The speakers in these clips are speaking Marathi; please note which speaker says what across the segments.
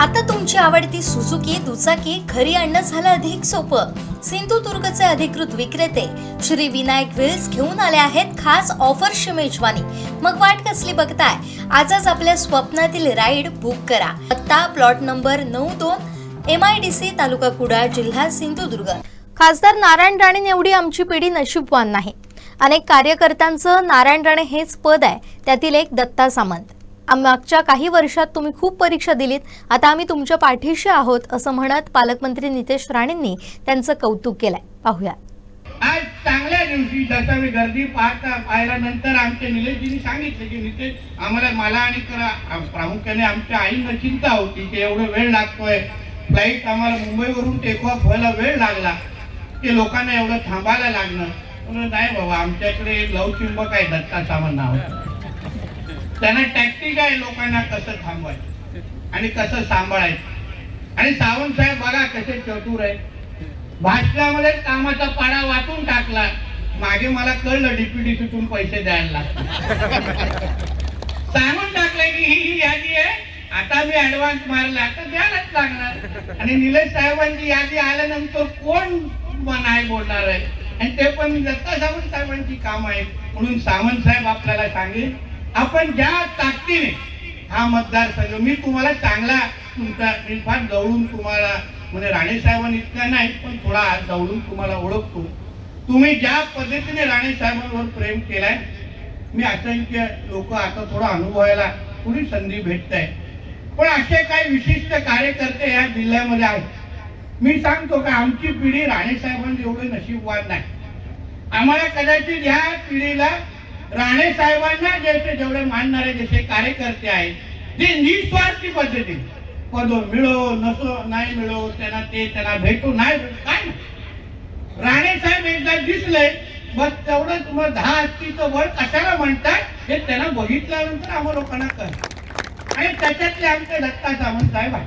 Speaker 1: आता तुमची आवडती सुझुकी दुचाकी घरी आणणं झालं अधिक सोपं। सिंधुदुर्गचे अधिकृत विक्रेते श्री विनायक व्हील्स घेऊन आले आहेत खास ऑफरची मेजवानी। मग वाट कसली बघताय, आजच आपल्या स्वप्नातील राईड बुक करा। पत्ता प्लॉट नंबर 92 MIDC तालुका कुडाळ जिल्हा सिंधुदुर्ग। खासदार नारायण राणे एवढी आमची पिढी नशीबवान नाही। अनेक कार्यकर्त्यांचं नारायण राणे हेच पद आहे, त्यातील एक दत्ता सामंत। मागच्या काही वर्षात तुम्ही खूप परीक्षा दिलीत, आता आम्ही तुमच्या पाठीशी आहोत असं म्हणत पालकमंत्री नितेश राणेंनी त्यांचं कौतुक केलंय। पाहूया।
Speaker 2: आज चांगल्या दिवशी जसं मी गर्दी पाहिल्यानंतर आमच्या निलेशजींनी सांगितलं की नितेश आम्हाला मला आणि प्रामुख्याने आमच्या आईंना चिंता होती की एवढं वेळ लागतोय, फ्लाईट आम्हाला मुंबईवरून टेक ऑफ व्हायला वेळ लागला, की लोकांना एवढं थांबायला लागणं। म्हणून नाही बाबा, आमच्याकडे एक लवचिंबक आहे दत्ता सामंत नाव, त्यांना टॅक्टिक आहे लोकांना कसं थांबवायचं आणि कसं सांभाळायचं। आणि सावंत साहेब बघा कसे चतुर आहे, भाषणामध्ये कामाचा पाडा वाटून टाकला, मागे मला कळलं DPDCतून पैसे द्यायला लागतात, सांगून टाकलंय की ही यादी आहे, आता मी ऍडव्हान्स मारला तर द्यायलाच लागणार। आणि निलेश साहेबांची यादी आल्यानंतर कोण नाही बोलणार आहे, आणि ते पण दत्ता सामंत साहेबांची काम आहे। म्हणून सामंत साहेब आपल्याला सांगेल, आपण ज्या ताकदीने हा मतदारसंघ, मी तुम्हाला चांगला तुमचा फार जवळून तुम्हाला म्हणजे राणे साहेबांनी इतका नाही पण थोडा जवळून तुम्हाला ओळखतो, तुम्ही ज्या पद्धतीने राणे साहेबांवर प्रेम केलाय, मी असंख्य लोक आता थोडा अनुभवायला थोडी संधी भेटत आहे, पण असे काही विशिष्ट कार्यकर्ते या जिल्ह्यामध्ये आहेत। मी सांगतो का आमची पिढी राणे साहेबांनी एवढे नशीबवान नाही। आम्हाला कदाचित या पिढीला राणे साहेबांना जेवढे मानणारे जसे कार्यकर्ते आहेत, जे निस्वार्थी पद्धतीने पद मिळो नसो नाही मिळो त्यांना भेटो नाही काय ना, राणे साहेब एकदा दिसले बस तेवढं तुम्हाला 10 हत्तीचं बळ कशाला म्हणतात हे त्यांना बघितल्यानंतर आम्हा लोकांना कळलं। आणि त्याच्यातले आमचे दत्ता सामंत साहेब आहे।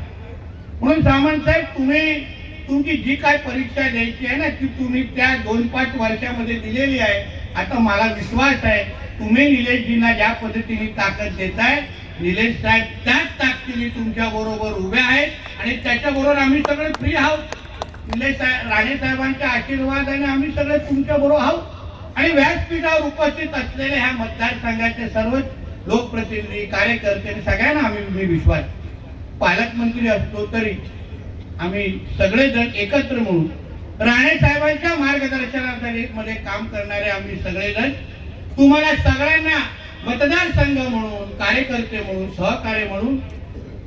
Speaker 2: म्हणून सामंत साहेब, तुम्ही तुमची जी काय परीक्षा द्यायची आहे ना, ती तुम्ही त्या 2-5 वर्षामध्ये दिलेली आहे। आता मला विश्वास आहे तुम्ही निलेशजींना ज्या पद्धतीने ताकद देताय, निलेश साहेब त्याच ताकदीने तुमच्या बरोबर उभे आहेत, आणि त्याच्याबरोबर आम्ही सगळे फ्री आहोत। निलेश साहेब, राणे साहेबांच्या आशीर्वादाने आम्ही सगळे तुमच्या बरोबर आहोत। आणि व्यासपीठावर उपस्थित असलेले ह्या मतदारसंघाचे सर्व लोकप्रतिनिधी, कार्यकर्ते सगळ्यांना मी विश्वास, पालकमंत्री असतो तरी आम्ही सगळेजण एकत्र म्हणून राणे साहेबांच्या मार्गदर्शनामध्ये काम करणारे आम्ही सगळेजण तुम्हाला सगळ्यांना मतदारसंघ म्हणून, कार्यकर्ते म्हणून, सहकार्य म्हणून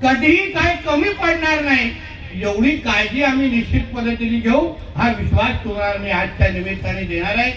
Speaker 2: कधीही काय कमी पडणार नाही, एवढी काळजी आम्ही निश्चित पद्धतीने घेऊ, हा विश्वास तुम्हाला मी आजच्या निमित्ताने देणार आहे।